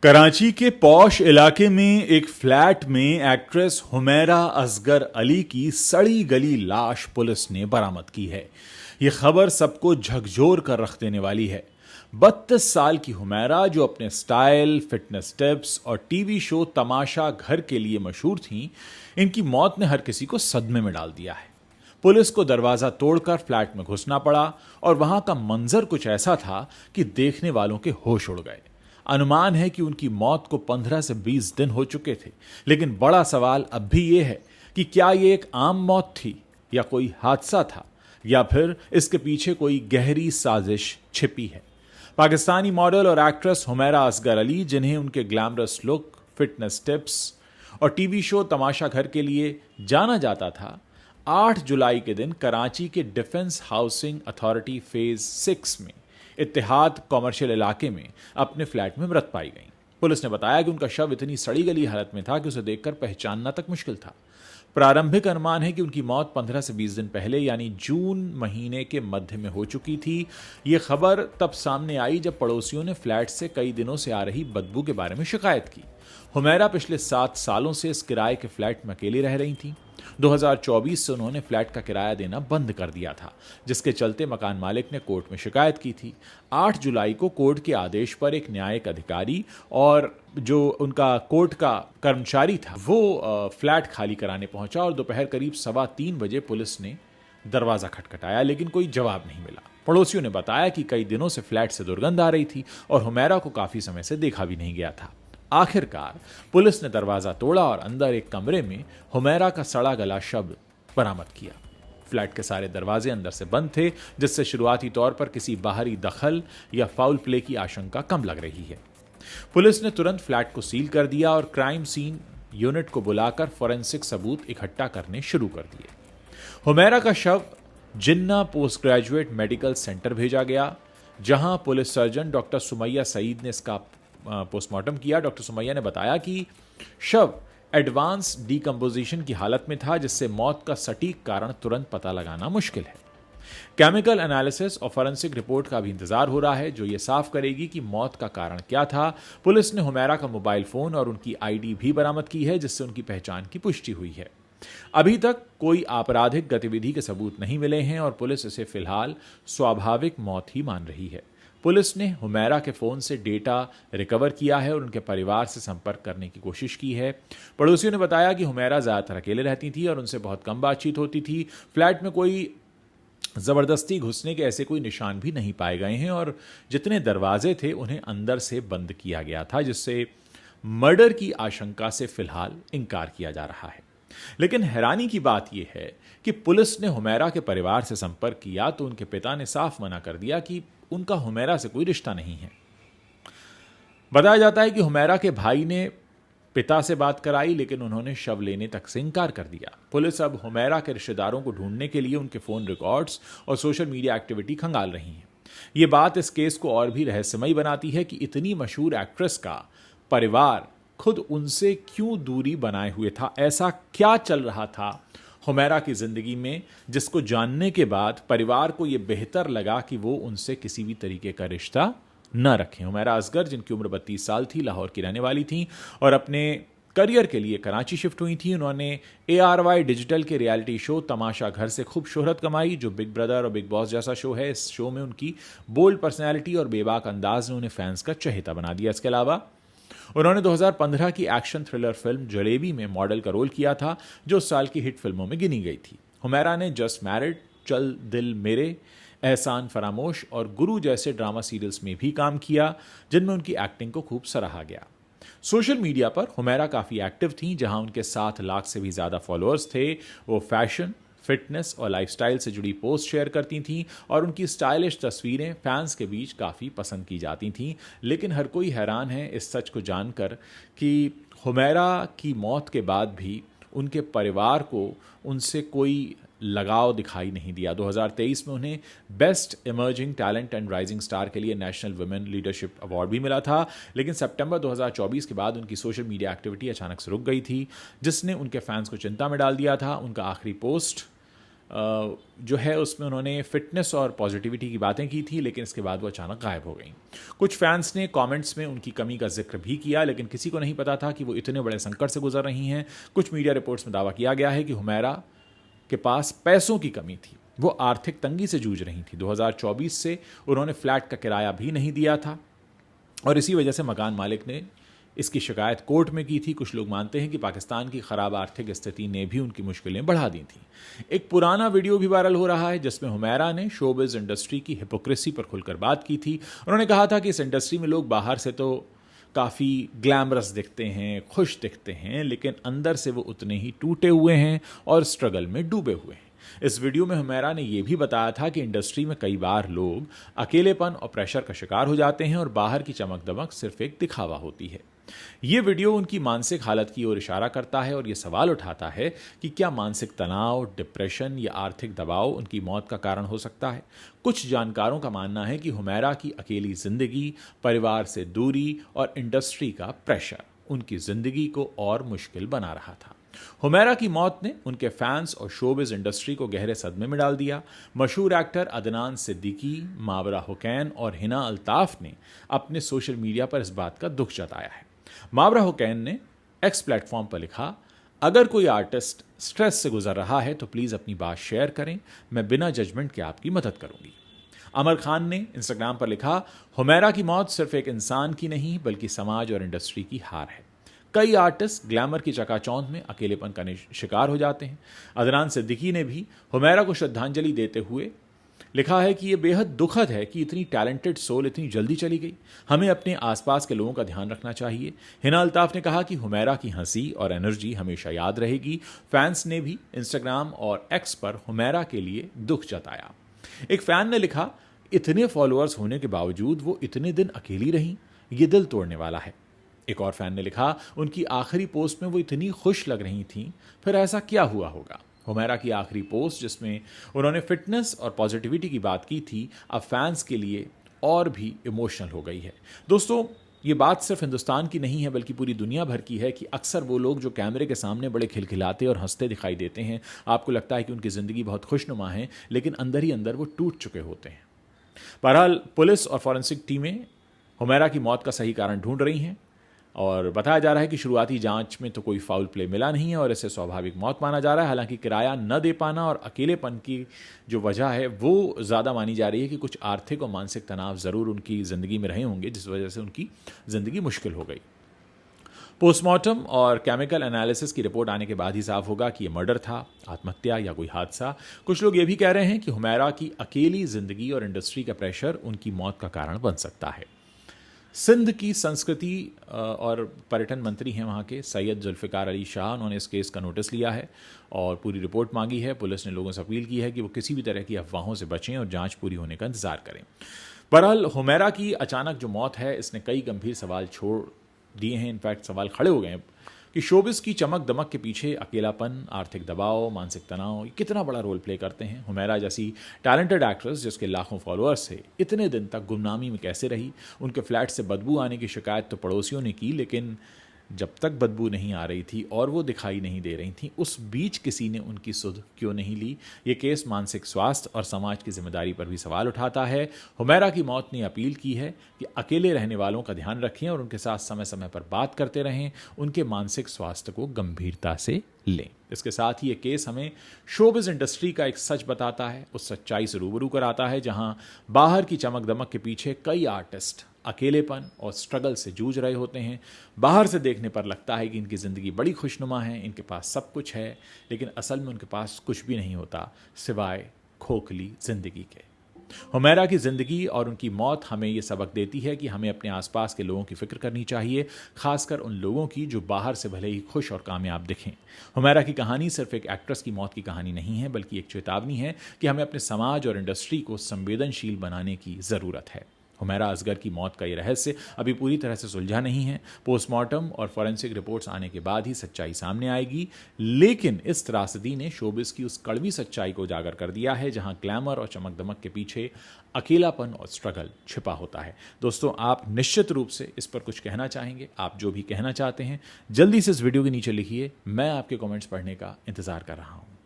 कराची के पॉश इलाके में एक फ्लैट में एक्ट्रेस हुमैरा असगर अली की सड़ी गली लाश पुलिस ने बरामद की है। यह खबर सबको झकझोर कर रख देने वाली है। 32 साल की हुमैरा, जो अपने स्टाइल, फिटनेस टिप्स और टीवी शो तमाशा घर के लिए मशहूर थीं, इनकी मौत ने हर किसी को सदमे में डाल दिया है। पुलिस को दरवाजा तोड़कर फ्लैट में घुसना पड़ा और वहां का मंजर कुछ ऐसा था कि देखने वालों के होश उड़ गए। अनुमान है कि उनकी मौत को 15 से 20 दिन हो चुके थे, लेकिन बड़ा सवाल अब भी यह है कि क्या यह एक आम मौत थी या कोई हादसा था, या फिर इसके पीछे कोई गहरी साजिश छिपी है। पाकिस्तानी मॉडल और एक्ट्रेस हुमैरा असगर अली, जिन्हें उनके ग्लैमरस लुक, फिटनेस टिप्स और टीवी शो तमाशा घर के लिए जाना जाता था, 8 जुलाई के दिन कराची के डिफेंस हाउसिंग अथॉरिटी फेज 6 में इत्तेहाद कॉमर्शियल इलाके में अपने फ्लैट में मृत पाई गई। पुलिस ने बताया कि उनका शव इतनी सड़ी गली हालत में था कि उसे देखकर पहचानना तक मुश्किल था। प्रारंभिक अनुमान है कि उनकी मौत 15 से 20 दिन पहले यानी जून महीने के मध्य में हो चुकी थी। यह खबर तब सामने आई जब पड़ोसियों ने फ्लैट से कई दिनों से आ रही बदबू के बारे में शिकायत की। हुमैरा पिछले 7 सालों से इस किराए के फ्लैट में अकेली रह रही थी। 2024 से उन्होंने फ्लैट का किराया देना बंद कर दिया था, जिसके चलते मकान मालिक ने कोर्ट में शिकायत की थी। 8 जुलाई को कोर्ट के आदेश पर एक न्यायिक अधिकारी और जो उनका कोर्ट का कर्मचारी था, वो फ्लैट खाली कराने पहुंचा और दोपहर करीब 3:15 बजे पुलिस ने दरवाजा खटखटाया, लेकिन कोई जवाब नहीं मिला। पड़ोसियों ने बताया कि कई दिनों से फ्लैट से दुर्गंध आ रही थी और हुमैरा को काफी समय से देखा भी नहीं गया था। आखिरकार पुलिस ने दरवाजा तोड़ा और अंदर एक कमरे में हुमैरा का सड़ा गला शव बरामद किया। फ्लैट के सारे दरवाजे अंदर से बंद थे, जिससे शुरुआती तौर पर किसी बाहरी दखल या फाउल प्ले की आशंका कम लग रही है। पुलिस ने तुरंत फ्लैट को सील कर दिया और क्राइम सीन यूनिट को बुलाकर फोरेंसिक सबूत इकट्ठा करने शुरू कर दिए। हुमैरा का शव Jinnah post graduate medical centre भेजा गया, जहां police surgeon doctor Sumaiya Saeed ने इसका पोस्टमार्टम किया। डॉक्टर सुमैया ने बताया कि शव एडवांस डीकंपोजिशन की हालत में था, जिससे मौत का सटीक कारण तुरंत पता लगाना मुश्किल है। केमिकल एनालिसिस और फॉरेंसिक रिपोर्ट का भी इंतजार हो रहा है, जो ये साफ करेगी कि मौत का कारण क्या था। पुलिस ने हुमैरा का मोबाइल फोन और उनकी आईडी भी बरामद की है, जिससे उनकी पहचान की पुष्टि हुई है। अभी तक कोई आपराधिक गतिविधि के सबूत नहीं मिले हैं और पुलिस इसे फिलहाल स्वाभाविक मौत ही मान रही है। पुलिस ने हुमैरा के फोन से डेटा रिकवर किया है और उनके परिवार से संपर्क करने की कोशिश की है। पड़ोसियों ने बताया कि हुमैरा ज्यादातर अकेले रहती थी और उनसे बहुत कम बातचीत होती थी। फ्लैट में कोई जबरदस्ती घुसने के ऐसे कोई निशान भी नहीं पाए गए हैं और जितने दरवाजे थे उन्हें अंदर से बंद किया गया था, जिससे मर्डर की आशंका से फिलहाल इनकार किया जा रहा है। लेकिन हैरानी की बात यह है कि पुलिस ने हुमैरा के परिवार से संपर्क किया तो उनके पिता ने साफ मना कर दिया कि उनका हुमैरा से कोई रिश्ता नहीं है। बताया जाता है कि हुमैरा के भाई ने पिता से बात कराई, लेकिन उन्होंने शव लेने तक से इनकार कर दिया। पुलिस अब हुमैरा के रिश्तेदारों को ढूंढने के लिए उनके फोन रिकॉर्ड्स और सोशल मीडिया एक्टिविटी खंगाल रही है। यह बात इस केस को और भी रहस्यमयी बनाती है कि इतनी मशहूर एक्ट्रेस का परिवार खुद उनसे क्यों दूरी बनाए हुए था। ऐसा क्या चल रहा था हुमैरा की जिंदगी में, जिसको जानने के बाद परिवार को यह बेहतर लगा कि वो उनसे किसी भी तरीके का रिश्ता न रखें। हुमैरा असगर, जिनकी उम्र 32 साल थी, लाहौर की रहने वाली थी और अपने करियर के लिए कराची शिफ्ट हुई थी। उन्होंने ARY डिजिटल के रियलिटी शो तमाशा घर से खूब शोहरत कमाई, जो बिग ब्रदर और बिग बॉस जैसा शो है। इस शो में उनकी बोल्ड पर्सनैलिटी और बेबाक अंदाज ने उन्हें फैंस का चहेता बना दिया। इसके अलावा उन्होंने 2015 की एक्शन थ्रिलर फिल्म जलेबी में मॉडल का रोल किया था, जो उस साल की हिट फिल्मों में गिनी गई थी। हुमैरा ने जस्ट मैरिड, चल दिल मेरे, एहसान फरामोश और गुरु जैसे ड्रामा सीरियल्स में भी काम किया, जिनमें उनकी एक्टिंग को खूब सराहा गया। सोशल मीडिया पर हुमैरा काफ़ी एक्टिव थीं, जहां उनके 7 लाख से भी ज़्यादा फॉलोअर्स थे। वो फैशन, फिटनेस और लाइफस्टाइल से जुड़ी पोस्ट शेयर करती थीं और उनकी स्टाइलिश तस्वीरें फैंस के बीच काफ़ी पसंद की जाती थीं। लेकिन हर कोई हैरान है इस सच को जानकर कि हुमैरा की मौत के बाद भी उनके परिवार को उनसे कोई लगाव दिखाई नहीं दिया। 2023 में उन्हें best emerging talent and rising star के लिए नेशनल वुमेन लीडरशिप अवार्ड भी मिला था, लेकिन सितंबर 2024 के बाद उनकी सोशल मीडिया एक्टिविटी अचानक से रुक गई थी, जिसने उनके फैंस को चिंता में डाल दिया था। उनका आखिरी पोस्ट जो है उसमें उन्होंने फिटनेस और पॉजिटिविटी की बातें की थी, लेकिन इसके बाद वो अचानक गायब हो गई। कुछ फैंस ने कमेंट्स में उनकी कमी का जिक्र भी किया, लेकिन किसी को नहीं पता था कि वो इतने बड़े संकट से गुजर रही हैं। कुछ मीडिया रिपोर्ट्स में दावा किया गया है कि हुमैरा के पास पैसों की कमी थी, वो आर्थिक तंगी से जूझ रही थी। 2024 से उन्होंने फ्लैट का किराया भी नहीं दिया था और इसी वजह से मकान मालिक ने इसकी शिकायत कोर्ट में की थी। कुछ लोग मानते हैं कि पाकिस्तान की खराब आर्थिक स्थिति ने भी उनकी मुश्किलें बढ़ा दी थी। एक पुराना वीडियो भी वायरल हो रहा है जिसमें हुमैरा ने शोबिज इंडस्ट्री की हिपोक्रेसी पर खुलकर बात की थी। उन्होंने कहा था कि इस इंडस्ट्री में लोग बाहर से तो काफ़ी ग्लैमरस दिखते हैं, खुश दिखते हैं, लेकिन अंदर से वो उतने ही टूटे हुए हैं और स्ट्रगल में डूबे हुए हैं। इस वीडियो में हुमैरा ने यह भी बताया था कि इंडस्ट्री में कई बार लोग अकेलेपन और प्रेशर का शिकार हो जाते हैं और बाहर की चमक दमक सिर्फ एक दिखावा होती है। ये वीडियो उनकी मानसिक हालत की ओर इशारा करता है और ये सवाल उठाता है कि क्या मानसिक तनाव, डिप्रेशन या आर्थिक दबाव उनकी मौत का कारण हो सकता है। कुछ जानकारों का मानना है कि हुमैरा की अकेली जिंदगी, परिवार से दूरी और इंडस्ट्री का प्रेशर उनकी जिंदगी को और मुश्किल बना रहा था। हुमैरा की मौत ने उनके फैंस और शोबिज इंडस्ट्री को गहरे सदमे में डाल दिया। मशहूर एक्टर अदनान सिद्दीकी, मावरा हुसैन और हिना अल्ताफ ने अपने सोशल मीडिया पर इस बात का दुख जताया है। मावरा हुसैन ने एक्स प्लेटफॉर्म पर लिखा, अगर कोई आर्टिस्ट स्ट्रेस से गुजर रहा है तो प्लीज़ अपनी बात शेयर करें, मैं बिना जजमेंट के आपकी मदद करूंगी। अमर खान ने इंस्टाग्राम पर लिखा, हुमैरा की मौत सिर्फ एक इंसान की नहीं बल्कि समाज और इंडस्ट्री की हार है। कई आर्टिस्ट ग्लैमर की चकाचौंध में अकेलेपन का शिकार हो जाते हैं। अदनान सिद्दीकी ने भी हुमैरा को श्रद्धांजलि देते हुए लिखा है कि यह बेहद दुखद है कि इतनी टैलेंटेड सोल इतनी जल्दी चली गई। हमें अपने आसपास के लोगों का ध्यान रखना चाहिए। हिना अल्ताफ ने कहा कि हुमैरा की हंसी और एनर्जी हमेशा याद रहेगी। फैंस ने भी इंस्टाग्राम और एक्स पर हुमैरा के लिए दुख जताया। एक फैन ने लिखा, इतने फॉलोअर्स होने के बावजूद वो इतने दिन अकेली रहीं, ये दिल तोड़ने वाला है। एक और फैन ने लिखा, उनकी आखिरी पोस्ट में वो इतनी खुश लग रही थीं, फिर ऐसा क्या हुआ होगा। हुमैरा की आखिरी पोस्ट जिसमें उन्होंने फिटनेस और पॉजिटिविटी की बात की थी, अब फैंस के लिए और भी इमोशनल हो गई है। दोस्तों, ये बात सिर्फ हिंदुस्तान की नहीं है बल्कि पूरी दुनिया भर की है कि अक्सर वो लोग जो कैमरे के सामने बड़े खिलखिलाते और हंसते दिखाई देते हैं, आपको लगता है कि उनकी ज़िंदगी बहुत खुशनुमा है, लेकिन अंदर ही अंदर वो टूट चुके होते हैं। बहरहाल पुलिस और फॉरेंसिक टीमें हुमैरा की मौत का सही कारण ढूंढ रही हैं और बताया जा रहा है कि शुरुआती जांच में तो कोई फाउल प्ले मिला नहीं है और इसे स्वाभाविक मौत माना जा रहा है। हालांकि किराया न दे पाना और अकेलेपन की जो वजह है वो ज़्यादा मानी जा रही है कि कुछ आर्थिक और मानसिक तनाव ज़रूर उनकी ज़िंदगी में रहे होंगे, जिस वजह से उनकी ज़िंदगी मुश्किल हो गई। पोस्टमार्टम और केमिकल एनालिसिस की रिपोर्ट आने के बाद ही साफ होगा कि यह मर्डर था, आत्महत्या या कोई हादसा। कुछ लोग ये भी कह रहे हैं कि हुमैरा की अकेली ज़िंदगी और इंडस्ट्री का प्रेशर उनकी मौत का कारण बन सकता है। सिंध की संस्कृति और पर्यटन मंत्री हैं वहाँ के सैयद जुल्फ़िकार अली शाह, उन्होंने इस केस का नोटिस लिया है और पूरी रिपोर्ट मांगी है। पुलिस ने लोगों से अपील की है कि वो किसी भी तरह की अफवाहों से बचें और जांच पूरी होने का इंतजार करें। बहरहाल हुमैरा की अचानक जो मौत है इसने कई गंभीर सवाल छोड़ दिए हैं। इनफैक्ट सवाल खड़े हो गए हैं कि शोबिस की चमक दमक के पीछे अकेलापन, आर्थिक दबाव, मानसिक तनाव कितना बड़ा रोल प्ले करते हैं। हुमैरा जैसी टैलेंटेड एक्ट्रेस जिसके लाखों फॉलोअर्स थे, इतने दिन तक गुमनामी में कैसे रही। उनके फ्लैट से बदबू आने की शिकायत तो पड़ोसियों ने की, लेकिन जब तक बदबू नहीं आ रही थी और वो दिखाई नहीं दे रही थी, उस बीच किसी ने उनकी सुध क्यों नहीं ली। ये केस मानसिक स्वास्थ्य और समाज की जिम्मेदारी पर भी सवाल उठाता है। हुमैरा की मौत ने अपील की है कि अकेले रहने वालों का ध्यान रखें और उनके साथ समय समय पर बात करते रहें, उनके मानसिक स्वास्थ्य को गंभीरता से लें। इसके साथ ही ये केस हमें शोबिज इंडस्ट्री का एक सच बताता है, उस सच्चाई से रूबरू कराता है जहां बाहर की चमक दमक के पीछे कई आर्टिस्ट अकेलेपन और स्ट्रगल से जूझ रहे होते हैं। बाहर से देखने पर लगता है कि इनकी ज़िंदगी बड़ी खुशनुमा है, इनके पास सब कुछ है, लेकिन असल में उनके पास कुछ भी नहीं होता सिवाय खोखली ज़िंदगी के। हुमैरा की ज़िंदगी और उनकी मौत हमें ये सबक देती है कि हमें अपने आसपास के लोगों की फिक्र करनी चाहिए, खासकर उन लोगों की जो बाहर से भले ही खुश और कामयाब दिखें। हुमैरा की कहानी सिर्फ एक एक्ट्रेस की मौत की कहानी नहीं है बल्कि एक चेतावनी है कि हमें अपने समाज और इंडस्ट्री को संवेदनशील बनाने की ज़रूरत है। हुमैरा असगर की मौत का ये रहस्य अभी पूरी तरह से सुलझा नहीं है। पोस्टमार्टम और फॉरेंसिक रिपोर्ट्स आने के बाद ही सच्चाई सामने आएगी, लेकिन इस त्रासदी ने शोबिस की उस कड़वी सच्चाई को उजागर कर दिया है जहां ग्लैमर और चमक दमक के पीछे अकेलापन और स्ट्रगल छिपा होता है। दोस्तों, आप निश्चित रूप से इस पर कुछ कहना चाहेंगे। आप जो भी कहना चाहते हैं जल्दी से इस वीडियो के नीचे लिखिए, मैं आपके कमेंट्स पढ़ने का इंतजार कर रहा हूं।